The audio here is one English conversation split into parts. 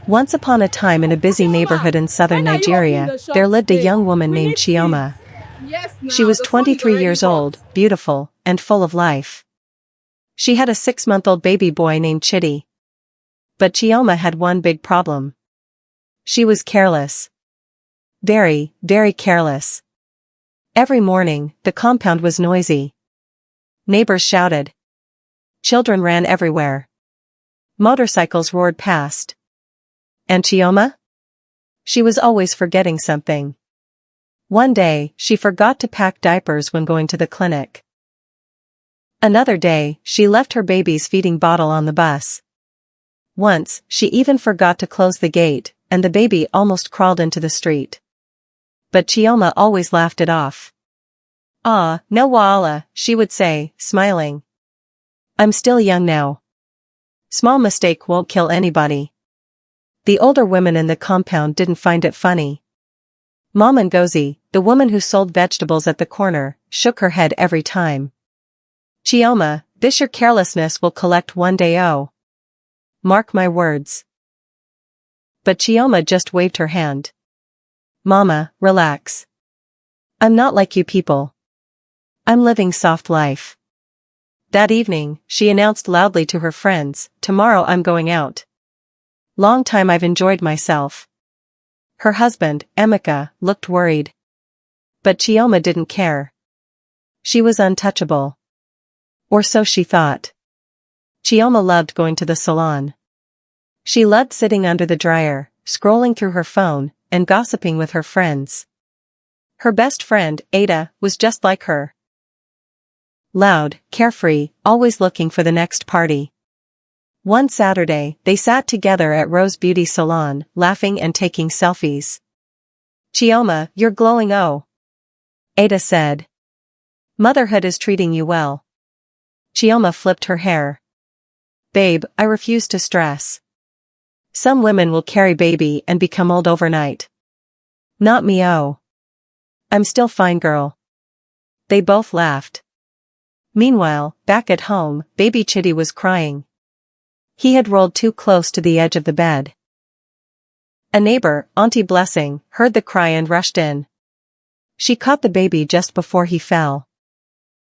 Once upon a time in a busy neighborhood in southern Nigeria, there lived a young woman named Chioma. She was 23 years old, beautiful, and full of life. She had a 6-month-old baby boy named Chidi. But Chioma had one big problem. She was careless. Very, very careless. Every morning, the compound was noisy. Neighbors shouted. Children ran everywhere. Motorcycles roared past. And Chioma? She was always forgetting something. One day, she forgot to pack diapers when going to the clinic. Another day, she left her baby's feeding bottle on the bus. Once, she even forgot to close the gate, and the baby almost crawled into the street. But Chioma always laughed it off. "Ah, no wala," she would say, smiling. "I'm still young now. Small mistake won't kill anybody." The older women in the compound didn't find it funny. Mom Ngozi, the woman who sold vegetables at the corner, shook her head every time. "Chioma, this your carelessness will collect one day, oh. Mark my words." But Chioma just waved her hand. "Mama, relax. I'm not like you people. I'm living soft life." That evening, she announced loudly to her friends, "Tomorrow I'm going out. Long time I've enjoyed myself." Her husband, Emeka, looked worried. But Chioma didn't care. She was untouchable. Or so she thought. Chioma loved going to the salon. She loved sitting under the dryer, scrolling through her phone, and gossiping with her friends. Her best friend, Ada, was just like her. Loud, carefree, always looking for the next party. One Saturday, they sat together at Rose Beauty Salon, laughing and taking selfies. "Chioma, you're glowing, oh," Ada said. "Motherhood is treating you well." Chioma flipped her hair. "Babe, I refuse to stress. Some women will carry baby and become old overnight. Not me, oh. I'm still fine, girl." They both laughed. Meanwhile, back at home, baby Chidi was crying. He had rolled too close to the edge of the bed. A neighbor, Auntie Blessing, heard the cry and rushed in. She caught the baby just before he fell.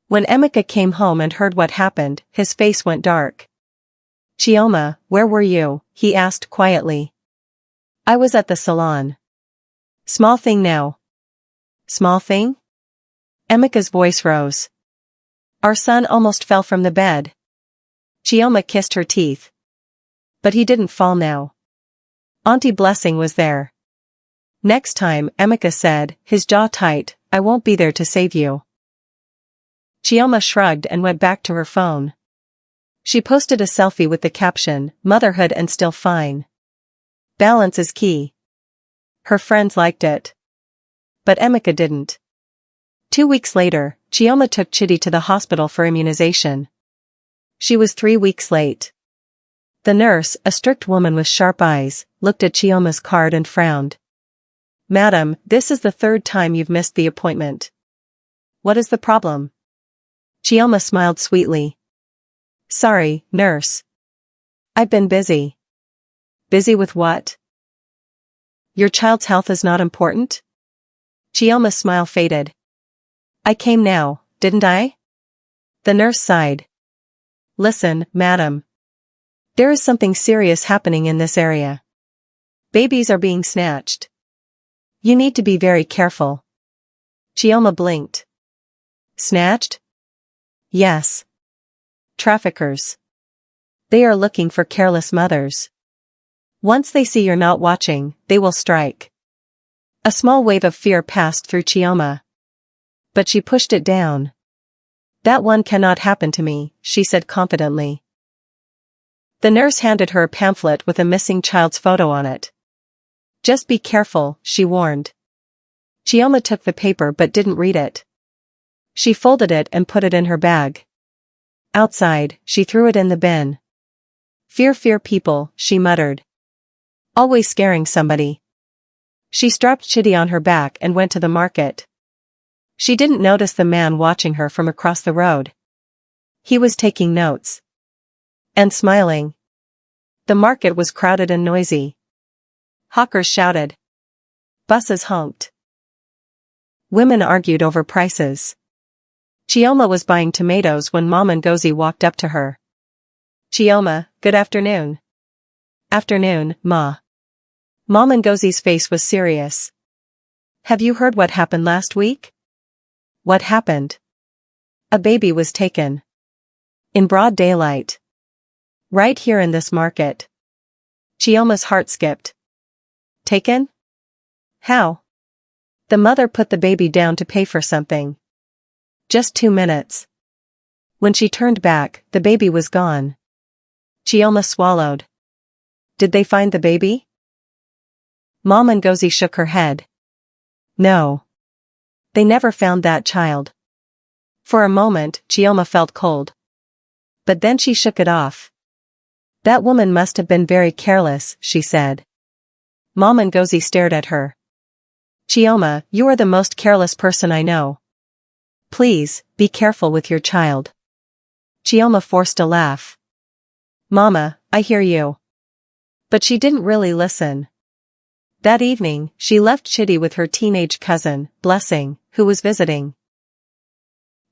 When Emeka came home and heard what happened, his face went dark. "Chioma, where were you?" he asked quietly. "I was at the salon." "Small thing now." "Small thing?" Emeka's voice rose. "Our son almost fell from the bed." Chioma kissed her teeth. But he didn't fall now. Auntie Blessing was there. "Next time," Emeka said, his jaw tight, "I won't be there to save you." Chioma shrugged and went back to her phone. She posted a selfie with the caption, "Motherhood and still fine. Balance is key." Her friends liked it. But Emeka didn't. 2 weeks later, Chioma took Chidi to the hospital for immunization. She was 3 weeks late. The nurse, a strict woman with sharp eyes, looked at Chioma's card and frowned. "Madam, this is the 3rd time you've missed the appointment. What is the problem?" Chioma smiled sweetly. "Sorry, nurse. I've been busy." "Busy with what?" "Your child's health is not important?" Chioma's smile faded. "I came now, didn't I?" The nurse sighed. "Listen, madam. There is something serious happening in this area. Babies are being snatched. You need to be very careful." Chioma blinked. "Snatched?" "Yes. Traffickers. They are looking for careless mothers. Once they see you're not watching, they will strike." A small wave of fear passed through Chioma. But she pushed it down. "That one cannot happen to me," she said confidently. The nurse handed her a pamphlet with a missing child's photo on it. "Just be careful," she warned. Chioma took the paper but didn't read it. She folded it and put it in her bag. Outside, she threw it in the bin. Fear people," she muttered. "Always scaring somebody." She strapped Chidi on her back and went to the market. She didn't notice the man watching her from across the road. He was taking notes. And smiling. The market was crowded and noisy. Hawkers shouted. Buses honked. Women argued over prices. Chioma was buying tomatoes when Mom Ngozi walked up to her. Chioma, good afternoon. Afternoon, Ma. Mom Ngozi's face was serious. Have you heard what happened last week? What happened? A baby was taken. In broad daylight. Right here in this market. Chioma's heart skipped. Taken? How? The mother put the baby down to pay for something. Just 2 minutes. When she turned back, the baby was gone. Chioma swallowed. Did they find the baby? Mom Ngozi shook her head. No. They never found that child. For a moment, Chioma felt cold. But then she shook it off. That woman must have been very careless, she said. Mom Ngozi stared at her. Chioma, you are the most careless person I know. Please, be careful with your child. Chioma forced a laugh. Mama, I hear you. But she didn't really listen. That evening, she left Chidi with her teenage cousin, Blessing, who was visiting.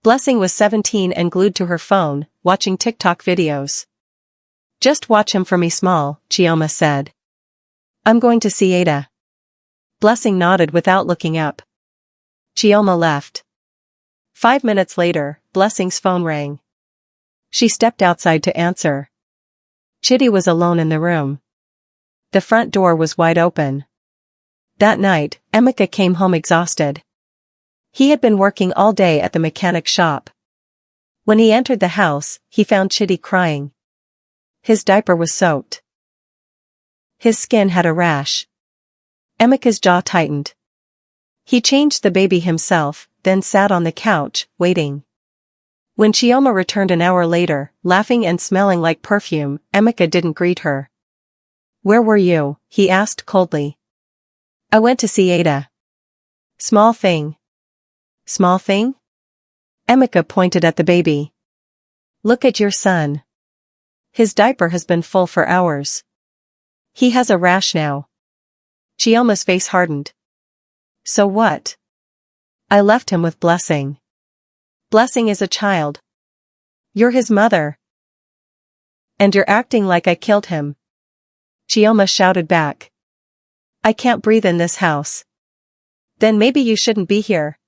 Blessing was 17 and glued to her phone, watching TikTok videos. Just watch him for me small, Chioma said. I'm going to see Ada. Blessing nodded without looking up. Chioma left. 5 minutes later, Blessing's phone rang. She stepped outside to answer. Chidi was alone in the room. The front door was wide open. That night, Emeka came home exhausted. He had been working all day at the mechanic shop. When he entered the house, he found Chidi crying. His diaper was soaked. His skin had a rash. Emeka's jaw tightened. He changed the baby himself, then sat on the couch, waiting. When Chioma returned an hour later, laughing and smelling like perfume, Emeka didn't greet her. Where were you? He asked coldly. I went to see Ada. Small thing. Small thing? Emeka pointed at the baby. Look at your son. His diaper has been full for hours. He has a rash now. Chioma's face hardened. So what? I left him with Blessing. Blessing is a child. You're his mother. And you're acting like I killed him. Chioma shouted back. I can't breathe in this house. Then maybe you shouldn't be here.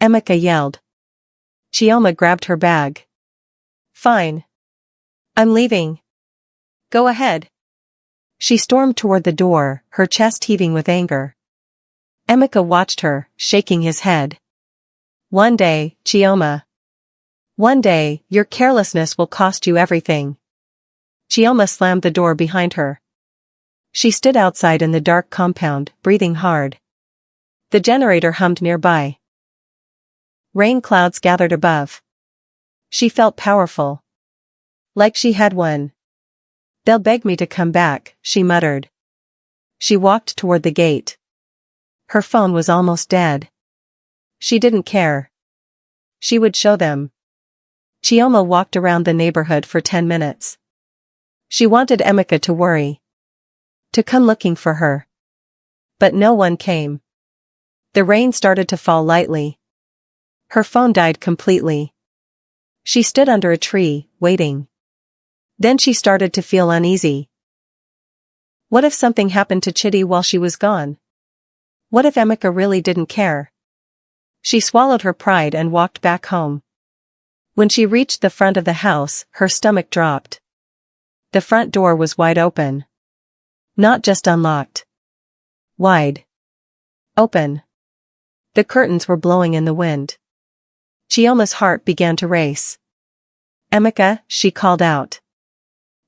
Emeka yelled. Chioma grabbed her bag. Fine. I'm leaving. Go ahead. She stormed toward the door, her chest heaving with anger. Emeka watched her, shaking his head. One day, Chioma. One day, your carelessness will cost you everything. Chioma slammed the door behind her. She stood outside in the dark compound, breathing hard. The generator hummed nearby. Rain clouds gathered above. She felt powerful. Like she had won. They'll beg me to come back, she muttered. She walked toward the gate. Her phone was almost dead. She didn't care. She would show them. Chioma walked around the neighborhood for 10 minutes. She wanted Emeka to worry. To come looking for her. But no one came. The rain started to fall lightly. Her phone died completely. She stood under a tree, waiting. Then she started to feel uneasy. What if something happened to Chidi while she was gone? What if Emeka really didn't care? She swallowed her pride and walked back home. When she reached the front of the house, her stomach dropped. The front door was wide open. Not just unlocked. Wide. Open. The curtains were blowing in the wind. Chioma's heart began to race. Emeka, she called out.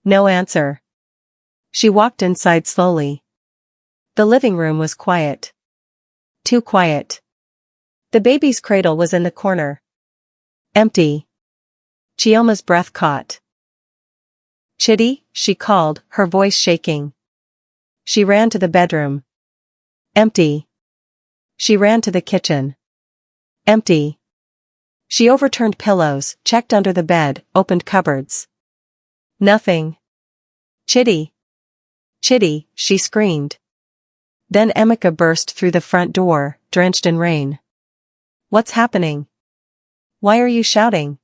No answer. She walked inside slowly. The living room was quiet. Too quiet. The baby's cradle was in the corner. Empty. Chioma's breath caught. Chidi, she called, her voice shaking. She ran to the bedroom. Empty. She ran to the kitchen. Empty. She overturned pillows, checked under the bed, opened cupboards. Nothing. Chidi. Chidi, she screamed. Then Emeka burst through the front door, drenched in rain. "What's happening? Why are you shouting?"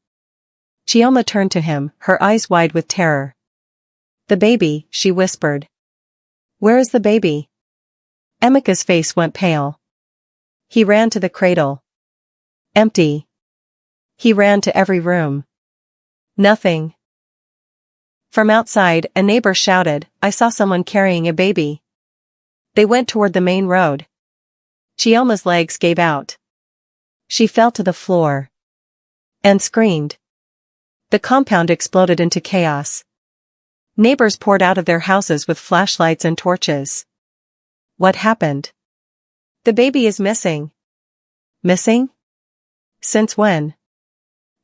Chioma turned to him, her eyes wide with terror. "The baby," she whispered. "Where is the baby?" Emeka's face went pale. He ran to the cradle. Empty. He ran to every room. Nothing. From outside, a neighbor shouted, "I saw someone carrying a baby." They went toward the main road. Chioma's legs gave out. She fell to the floor. And screamed. The compound exploded into chaos. Neighbors poured out of their houses with flashlights and torches. What happened? "The baby is missing." Missing? Since when?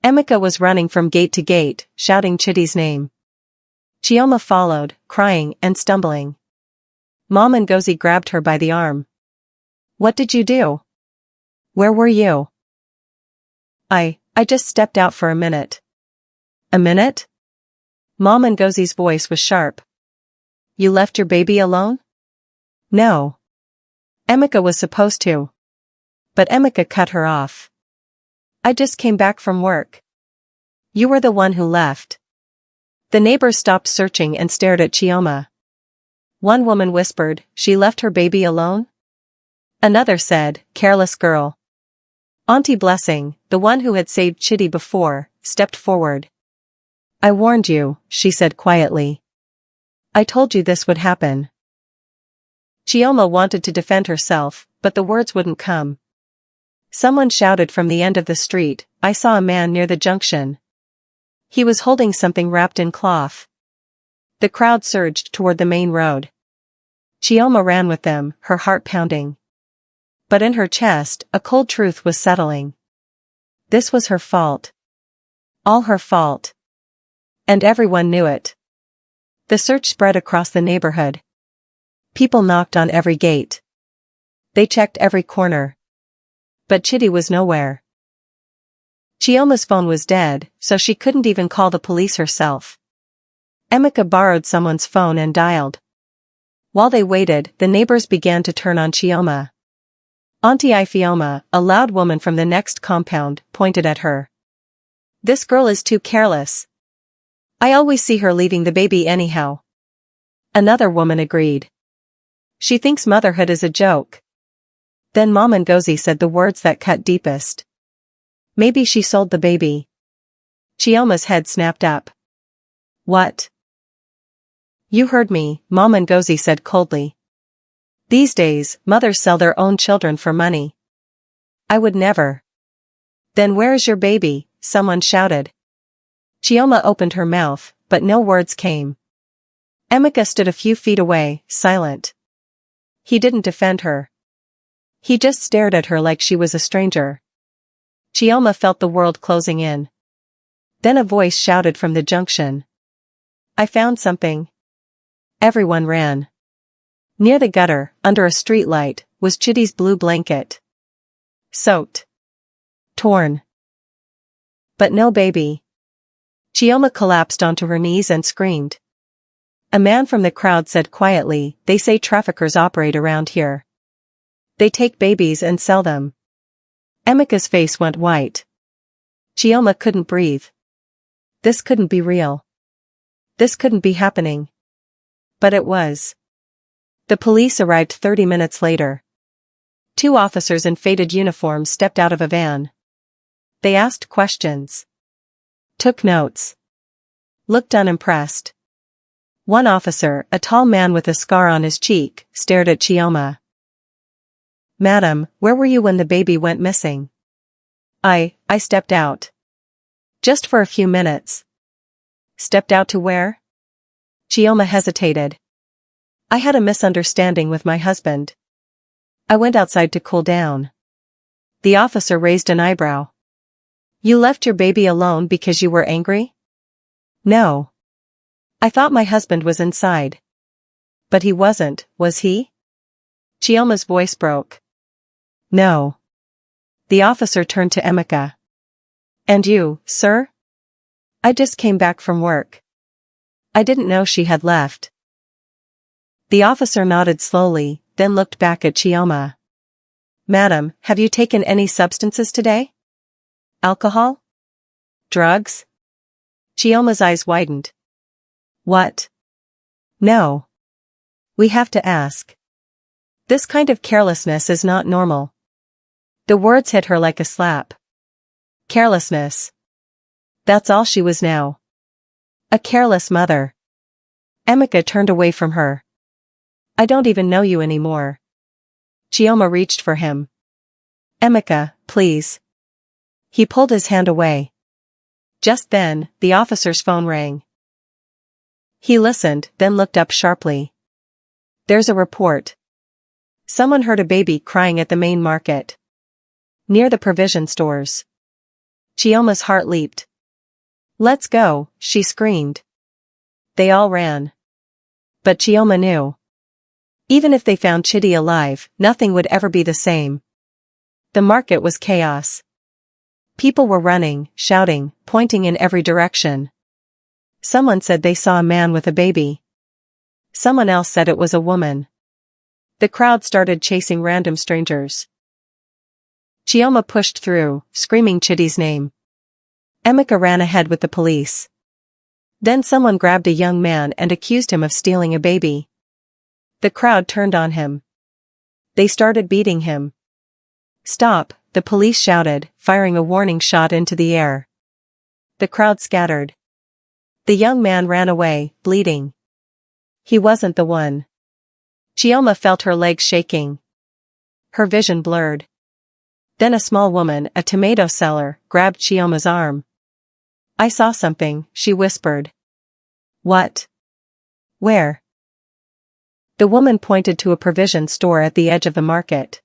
Emeka was running from gate to gate, shouting Chidi's name. Chioma followed, crying and stumbling. Mom Ngozi grabbed her by the arm. "What did you do? Where were you?" I just stepped out for a minute." "A minute?" Mom Ngozi's voice was sharp. "You left your baby alone?" "No. Emeka was supposed to." But Emeka cut her off. "I just came back from work." "You were the one who left." The neighbors stopped searching and stared at Chioma. One woman whispered, "She left her baby alone?" Another said, "Careless girl." Auntie Blessing, the one who had saved Chidi before, stepped forward. "I warned you," she said quietly. "I told you this would happen." Chioma wanted to defend herself, but the words wouldn't come. Someone shouted from the end of the street, "I saw a man near the junction." He was holding something wrapped in cloth. The crowd surged toward the main road. Chioma ran with them, her heart pounding. But in her chest, a cold truth was settling. This was her fault. All her fault. And everyone knew it. The search spread across the neighborhood. People knocked on every gate. They checked every corner. But Chidi was nowhere. Chioma's phone was dead, so she couldn't even call the police herself. Emeka borrowed someone's phone and dialed. While they waited, the neighbors began to turn on Chioma. Auntie Ifeoma, a loud woman from the next compound, pointed at her. "This girl is too careless. I always see her leaving the baby anyhow." Another woman agreed. "She thinks motherhood is a joke." Then Mom Ngozi said the words that cut deepest. "Maybe she sold the baby." Chioma's head snapped up. "What?" "You heard me," Mom Ngozi said coldly. "These days, mothers sell their own children for money." "I would never." "Then where is your baby?" someone shouted. Chioma opened her mouth, but no words came. Emeka stood a few feet away, silent. He didn't defend her. He just stared at her like she was a stranger. Chioma felt the world closing in. Then a voice shouted from the junction. "I found something." Everyone ran. Near the gutter, under a streetlight, was Chidi's blue blanket. Soaked. Torn. But no baby. Chioma collapsed onto her knees and screamed. A man from the crowd said quietly, "They say traffickers operate around here. They take babies and sell them." Emeka's face went white. Chioma couldn't breathe. This couldn't be real. This couldn't be happening. But it was. The police arrived 30 minutes later. 2 officers in faded uniforms stepped out of a van. They asked questions. Took notes. Looked unimpressed. One officer, a tall man with a scar on his cheek, stared at Chioma. "Madam, where were you when the baby went missing?" I stepped out. Just for a few minutes." "Stepped out to where?" Chioma hesitated. "I had a misunderstanding with my husband. I went outside to cool down." The officer raised an eyebrow. "You left your baby alone because you were angry?" "No. I thought my husband was inside." "But he wasn't, was he?" Chioma's voice broke. "No." The officer turned to Emeka. "And you, sir?" "I just came back from work." "I didn't know she had left." The officer nodded slowly, then looked back at Chioma. "Madam, have you taken any substances today? Alcohol? Drugs?" Chioma's eyes widened. "What? No. We have to ask. This kind of carelessness is not normal." The words hit her like a slap. Carelessness. That's all she was now. A careless mother. Emeka turned away from her. "I don't even know you anymore." Chioma reached for him. "Emeka, please." He pulled his hand away. Just then, the officer's phone rang. He listened, then looked up sharply. "There's a report. Someone heard a baby crying at the main market. Near the provision stores." Chioma's heart leaped. "Let's go," she screamed. They all ran. But Chioma knew. Even if they found Chidi alive, nothing would ever be the same. The market was chaos. People were running, shouting, pointing in every direction. Someone said they saw a man with a baby. Someone else said it was a woman. The crowd started chasing random strangers. Chioma pushed through, screaming Chidi's name. Emeka ran ahead with the police. Then someone grabbed a young man and accused him of stealing a baby. The crowd turned on him. They started beating him. "Stop," the police shouted, firing a warning shot into the air. The crowd scattered. The young man ran away, bleeding. He wasn't the one. Chioma felt her legs shaking. Her vision blurred. Then a small woman, a tomato seller, grabbed Chioma's arm. "I saw something," she whispered. "What? Where?" The woman pointed to a provision store at the edge of the market.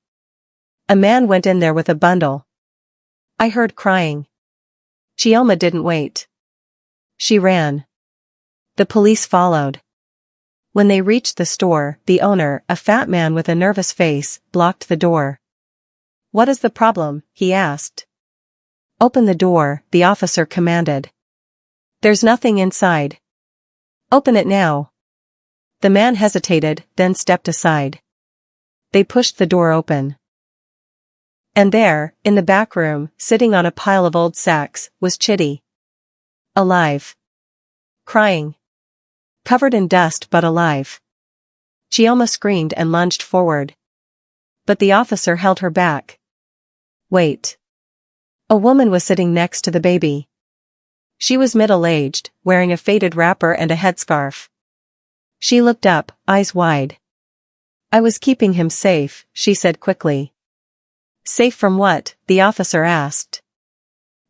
A man went in there with a bundle. "I heard crying." Chioma didn't wait. She ran. The police followed. When they reached the store, the owner, a fat man with a nervous face, blocked the door. "What is the problem?" he asked. "Open the door," the officer commanded. "There's nothing inside." "Open it now." The man hesitated, then stepped aside. They pushed the door open. And there, in the back room, sitting on a pile of old sacks, was Chidi. Alive. Crying. Covered in dust but alive. Chioma screamed and lunged forward. But the officer held her back. "Wait." A woman was sitting next to the baby. She was middle-aged, wearing a faded wrapper and a headscarf. She looked up, eyes wide. "I was keeping him safe," she said quickly. "Safe from what?" the officer asked.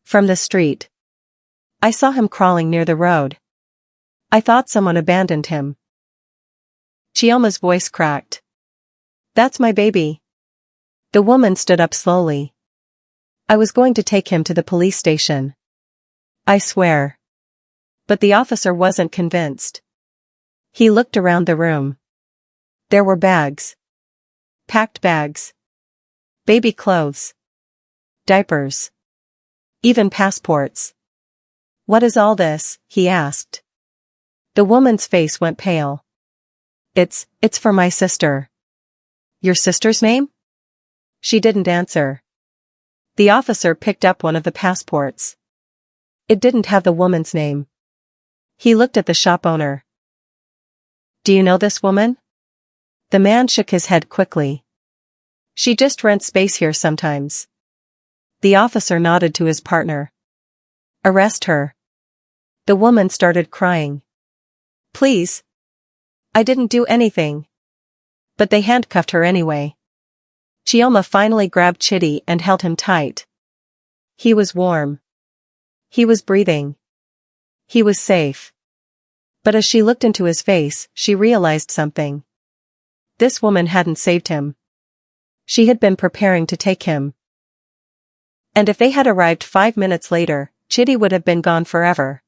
"From the street. I saw him crawling near the road. I thought someone abandoned him." Chioma's voice cracked. "That's my baby." The woman stood up slowly. "I was going to take him to the police station. I swear." But the officer wasn't convinced. He looked around the room. There were bags. Packed bags. Baby clothes. Diapers. Even passports. "What is all this?" he asked. The woman's face went pale. It's for my sister." "Your sister's name?" She didn't answer. The officer picked up one of the passports. It didn't have the woman's name. He looked at the shop owner. "Do you know this woman?" The man shook his head quickly. "She just rents space here sometimes." The officer nodded to his partner. "Arrest her." The woman started crying. "Please. I didn't do anything." But they handcuffed her anyway. Chioma finally grabbed Chidi and held him tight. He was warm. He was breathing. He was safe. But as she looked into his face, she realized something. This woman hadn't saved him. She had been preparing to take him. And if they had arrived 5 minutes later, Chidi would have been gone forever.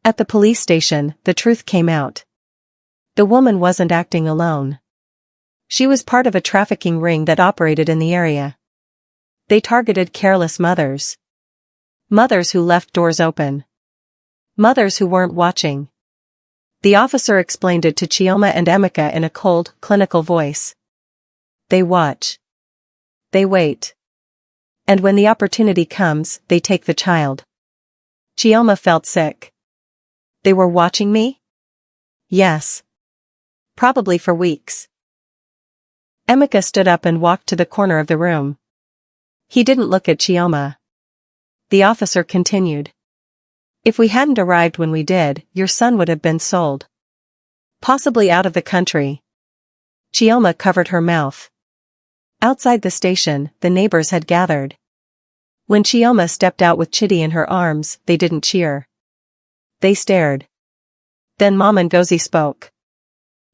At the police station, the truth came out. The woman wasn't acting alone. She was part of a trafficking ring that operated in the area. They targeted careless mothers. Mothers who left doors open. Mothers who weren't watching. The officer explained it to Chioma and Emeka in a cold, clinical voice. They watch. They wait. And when the opportunity comes, they take the child. Chioma felt sick. They were watching me? Yes. Probably for weeks. Emeka stood up and walked to the corner of the room. He didn't look at Chioma. The officer continued. If we hadn't arrived when we did, your son would have been sold. Possibly out of the country. Chioma covered her mouth. Outside the station, the neighbors had gathered. When Chioma stepped out with Chidi in her arms, they didn't cheer. They stared. Then Mama Ngozi spoke.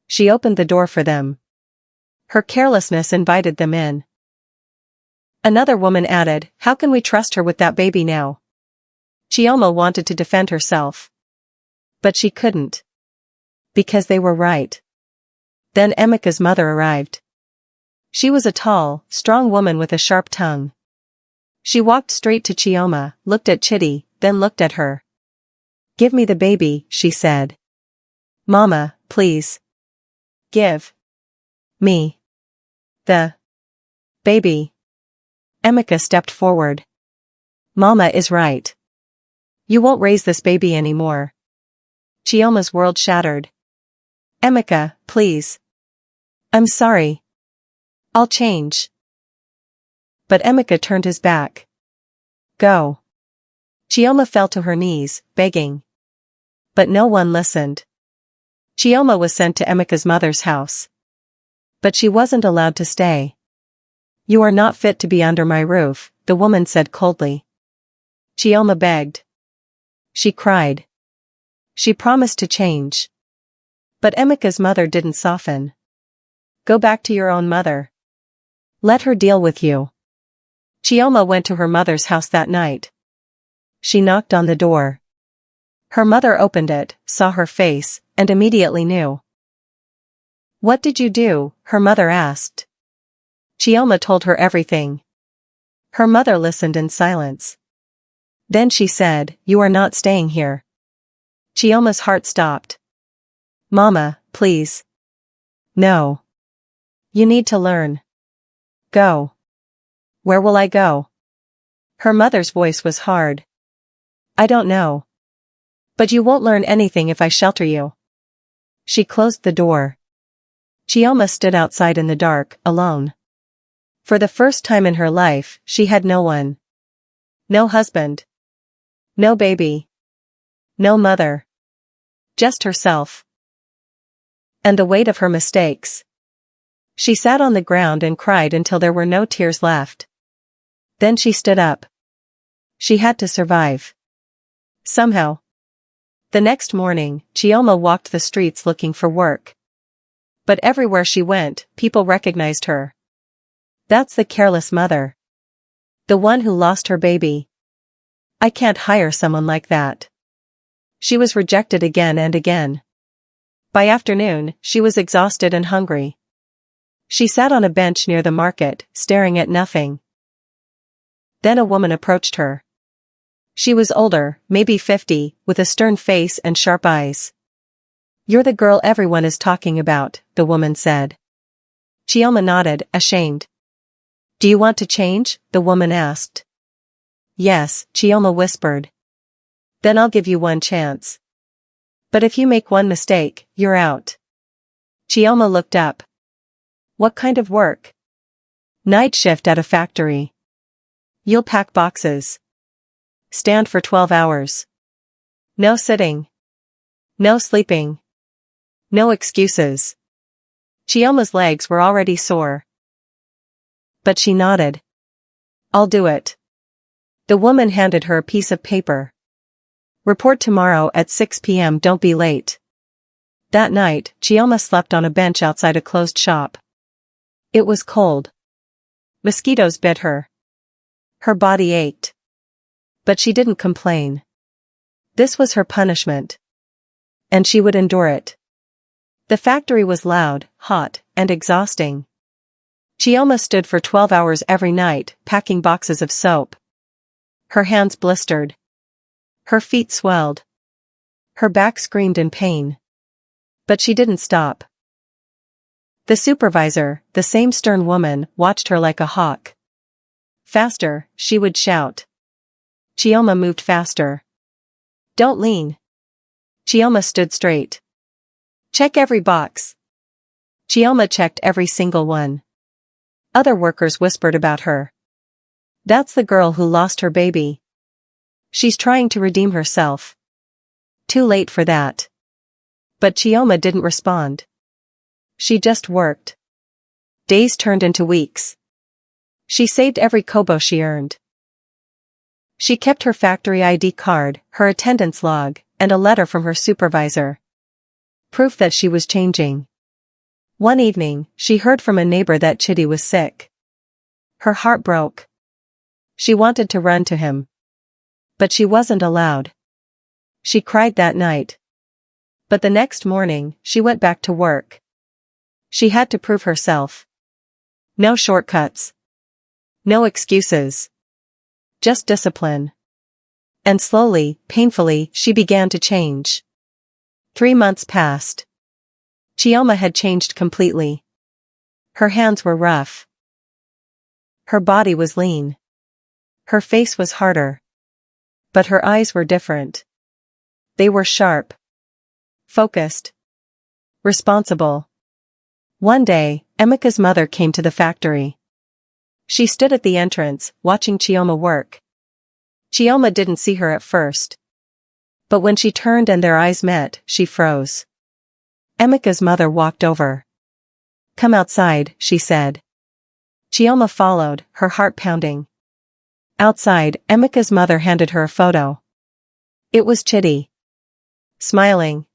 She opened the door for them. Her carelessness invited them in. Another woman added, "How can we trust her with that baby now?" Chioma wanted to defend herself. But she couldn't. Because they were right. Then Emeka's mother arrived. She was a tall, strong woman with a sharp tongue. She walked straight to Chioma, looked at Chidi, then looked at her. "Give me the baby," she said. "Mama, please. Give me the baby." Emeka stepped forward. "Mama is right. You won't raise this baby anymore." Chioma's world shattered. "Emeka, please. I'm sorry. I'll change." But Emeka turned his back. "Go." Chioma fell to her knees, begging. But no one listened. Chioma was sent to Emeka's mother's house. But she wasn't allowed to stay. "You are not fit to be under my roof," the woman said coldly. Chioma begged. She cried. She promised to change. But Emeka's mother didn't soften. "Go back to your own mother. Let her deal with you." Chioma went to her mother's house that night. She knocked on the door. Her mother opened it, saw her face, and immediately knew. "What did you do?" her mother asked. Chioma told her everything. Her mother listened in silence. Then she said, "You are not staying here." Chioma's heart stopped. "Mama, please. No. You need to learn. Go." "Where will I go?" Her mother's voice was hard. "I don't know. But you won't learn anything if I shelter you." She closed the door. Chioma stood outside in the dark, alone. For the first time in her life, she had no one. No husband. No baby. No mother. Just herself. And the weight of her mistakes. She sat on the ground and cried until there were no tears left. Then she stood up. She had to survive. Somehow. The next morning, Chioma walked the streets looking for work. But everywhere she went, people recognized her. That's the careless mother. The one who lost her baby. I can't hire someone like that. She was rejected again and again. By afternoon, she was exhausted and hungry. She sat on a bench near the market, staring at nothing. Then a woman approached her. She was older, maybe 50, with a stern face and sharp eyes. "You're the girl everyone is talking about," the woman said. Chioma nodded, ashamed. "Do you want to change?" the woman asked. "Yes," Chioma whispered. "Then I'll give you one chance. But if you make one mistake, you're out." Chioma looked up. "What kind of work?" "Night shift at a factory. You'll pack boxes. Stand for 12 hours. No sitting. No sleeping. No excuses." Chioma's legs were already sore. But she nodded. "I'll do it." The woman handed her a piece of paper. "Report tomorrow at 6 p.m. Don't be late." That night, Chioma slept on a bench outside a closed shop. It was cold. Mosquitoes bit her. Her body ached. But she didn't complain. This was her punishment. And she would endure it. The factory was loud, hot, and exhausting. Chioma stood for 12 hours every night, packing boxes of soap. Her hands blistered. Her feet swelled. Her back screamed in pain. But she didn't stop. The supervisor, the same stern woman, watched her like a hawk. Faster, she would shout. Chioma moved faster. Don't lean. Chioma stood straight. Check every box. Chioma checked every single one. Other workers whispered about her. That's the girl who lost her baby. She's trying to redeem herself. Too late for that. But Chioma didn't respond. She just worked. Days turned into weeks. She saved every kobo she earned. She kept her factory ID card, her attendance log, and a letter from her supervisor. Proof that she was changing. One evening, she heard from a neighbor that Chidi was sick. Her heart broke. She wanted to run to him. But she wasn't allowed. She cried that night. But the next morning, she went back to work. She had to prove herself. No shortcuts. No excuses. Just discipline. And slowly, painfully, she began to change. 3 months passed. Chioma had changed completely. Her hands were rough. Her body was lean. Her face was harder. But her eyes were different. They were sharp. Focused. Responsible. One day, Emeka's mother came to the factory. She stood at the entrance, watching Chioma work. Chioma didn't see her at first. But when she turned and their eyes met, she froze. Emeka's mother walked over. Come outside, she said. Chioma followed, her heart pounding. Outside, Emeka's mother handed her a photo. It was Chidi. Smiling.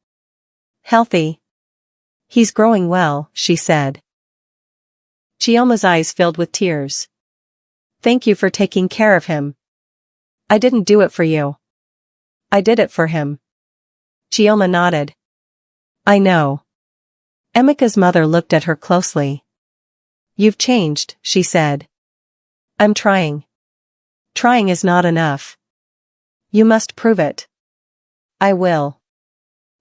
Healthy. He's growing well, she said. Chioma's eyes filled with tears. Thank you for taking care of him. I didn't do it for you. I did it for him. Chioma nodded. I know. Emeka's mother looked at her closely. You've changed, she said. I'm trying. Trying is not enough. You must prove it. I will.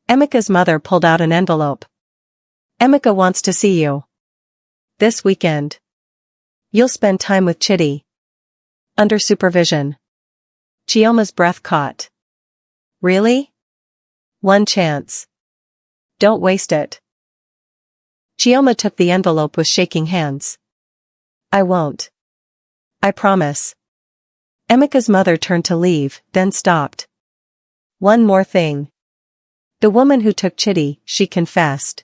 Emeka's mother pulled out an envelope. Emeka wants to see you. This weekend. You'll spend time with Chidi. Under supervision. Chioma's breath caught. Really? One chance. Don't waste it. Chioma took the envelope with shaking hands. I won't. I promise. Emeka's mother turned to leave, then stopped. One more thing. The woman who took Chidi, she confessed.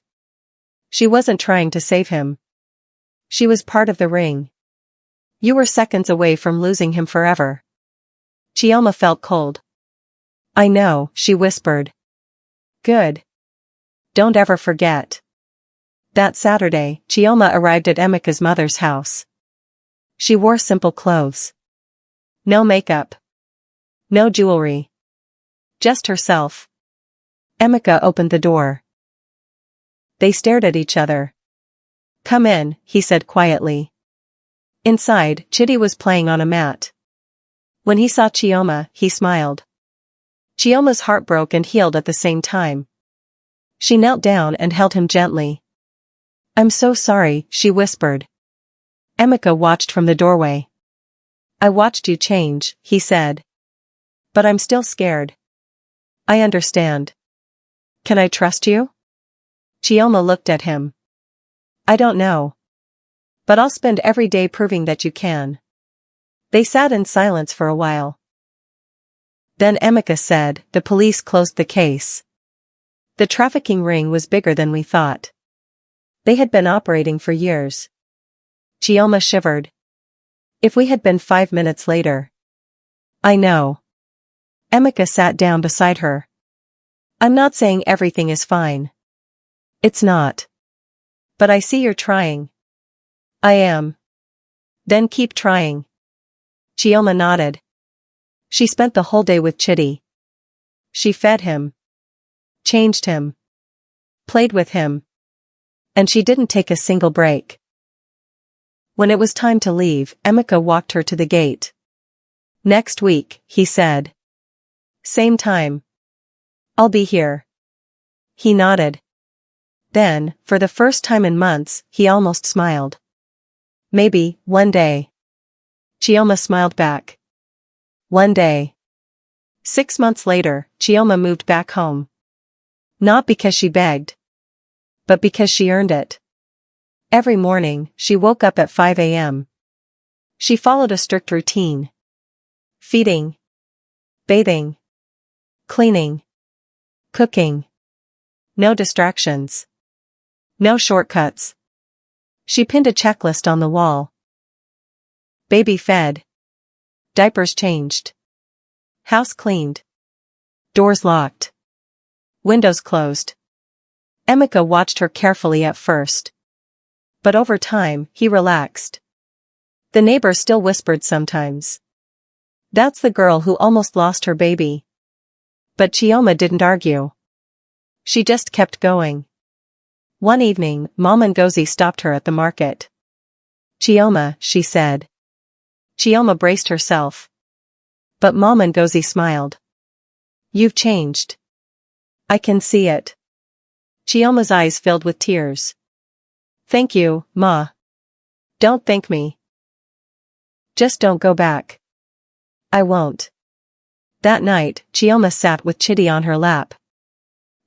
She wasn't trying to save him. She was part of the ring. You were seconds away from losing him forever. Chioma felt cold. I know, she whispered. Good. Don't ever forget. That Saturday, Chioma arrived at Emeka's mother's house. She wore simple clothes. No makeup. No jewelry. Just herself. Emeka opened the door. They stared at each other. Come in, he said quietly. Inside, Chidi was playing on a mat. When he saw Chioma, he smiled. Chioma's heart broke and healed at the same time. She knelt down and held him gently. I'm so sorry, she whispered. Emeka watched from the doorway. I watched you change, he said. But I'm still scared. I understand. Can I trust you? Chioma looked at him. I don't know. But I'll spend every day proving that you can. They sat in silence for a while. Then Emeka said, the police closed the case. The trafficking ring was bigger than we thought. They had been operating for years. Chioma shivered. If we had been 5 minutes later. I know. Emeka sat down beside her. I'm not saying everything is fine. It's not. But I see you're trying. I am. Then keep trying. Chioma nodded. She spent the whole day with Chidi. She fed him. Changed him. Played with him. And she didn't take a single break. When it was time to leave, Emeka walked her to the gate. Next week, he said. Same time. I'll be here. He nodded. Then, for the first time in months, he almost smiled. Maybe, one day. Chioma smiled back. One day. 6 months later, Chioma moved back home. Not because she begged, but because she earned it. Every morning, she woke up at 5 a.m. She followed a strict routine. Feeding, bathing, cleaning, cooking. No distractions. No shortcuts. She pinned a checklist on the wall. Baby fed. Diapers changed. House cleaned. Doors locked. Windows closed. Emeka watched her carefully at first. But over time, he relaxed. The neighbor still whispered sometimes. That's the girl who almost lost her baby. But Chioma didn't argue. She just kept going. One evening, Mom Ngozi stopped her at the market. Chioma, she said. Chioma braced herself. But Mom Ngozi smiled. You've changed. I can see it. Chioma's eyes filled with tears. Thank you, Ma. Don't thank me. Just don't go back. I won't. That night, Chioma sat with Chidi on her lap.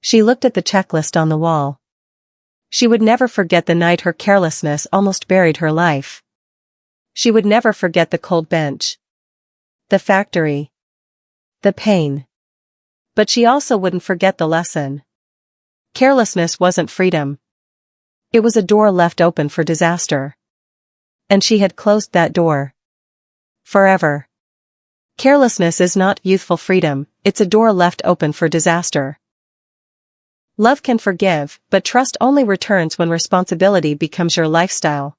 She looked at the checklist on the wall. She would never forget the night her carelessness almost buried her life. She would never forget the cold bench. The factory. The pain. But she also wouldn't forget the lesson. Carelessness wasn't freedom. It was a door left open for disaster. And she had closed that door. Forever. Carelessness is not youthful freedom, it's a door left open for disaster. Love can forgive, but trust only returns when responsibility becomes your lifestyle.